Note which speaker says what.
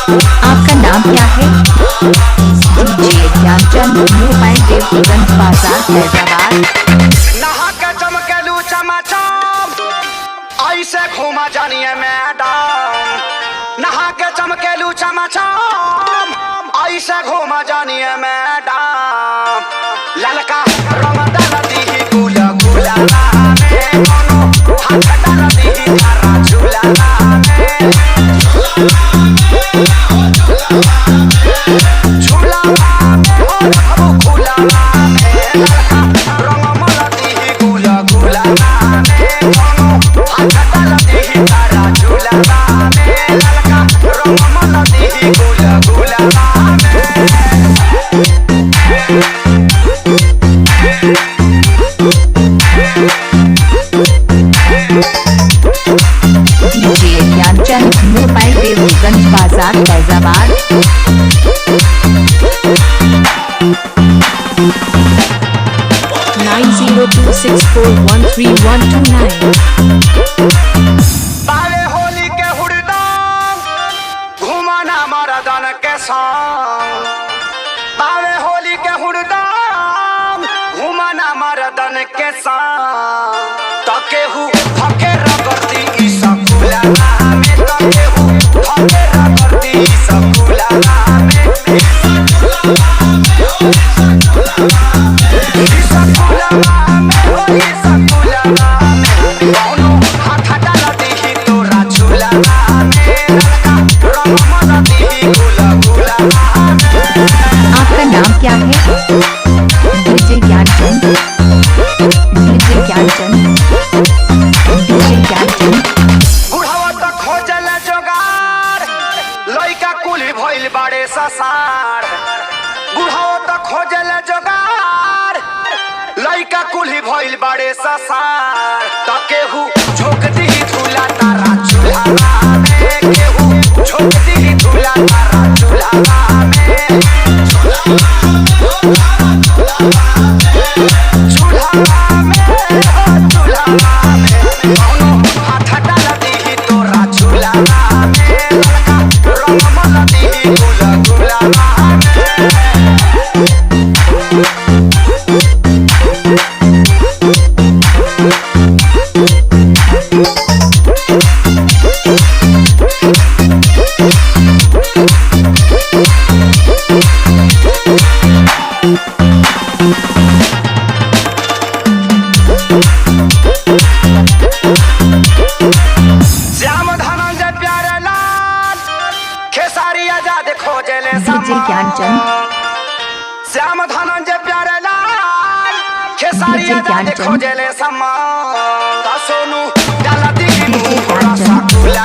Speaker 1: आपका नाम क्या है? डीजे ज्ञानचंद, मोबाइल देवगंज बाजार फैजाबाद।
Speaker 2: नहा के चमकेलू चमाचम ऐसे घूमा जानिए मैडम। नहा के चमकेलू चमाचम ऐसे घूमा जानिए मैडम। ललका रंग डाल दी गुला गुला में, हाथ डाल दी तारा झूला में। झूला में हो खुला में, ललका रंग मला दी गुला गुला में, हाथ डाल दी तारा झूला में। ललका रंग मला दी गुला गुला में।
Speaker 1: डीजे ज्ञानचंद, मोबाइल देवगंज बाजार फैजाबाद।
Speaker 3: 9026413129।
Speaker 2: बाले होली के हुड़दंग घुमाना मर्दन के संग। बाले होली के हुड़दंग घुमाना मर्दन के संग। तकेहू धके रगड़ती ई सकुला में, तकेहू धके रगड़ती ई सकुला में। ई सकुला में हो ई सकुला में, कौनो हाथ डाल दी तोरा झूला में। ललका रंग मला दी गुला गुला में।
Speaker 1: आपका नाम क्या है? DJ Gyanchand, DJ Gyanchand, DJ Gyanchand.
Speaker 2: बुढ़ावा त खोजल जोगार, लइका कुली भइल बाड़े ससार। बुढ़ावा त खोजल जोगार, लइका कुली भइल बाड़े ससार। त केहू झोंक दी झूला तारा झूला में, केहू झोंक दी झूला तारा झूला में। झूला में हो झूला में, कौनो हाथ डाल दी तोरा झूला में। ललका रंग मला दी गुला गुला में। श्याम धनंजय प्यारे लाल खेसारी आजाद खोजले
Speaker 1: डीजे ज्ञानचंद,
Speaker 2: श्याम धनंजय प्यारे लाल खेसारी
Speaker 1: डीजे
Speaker 2: आजाद
Speaker 1: ज्ञानचंद।
Speaker 2: खोजले समा। सोनू डाल दी
Speaker 1: डीजे
Speaker 2: मुंह
Speaker 1: ज्ञानचंद।
Speaker 2: रसगुल्ला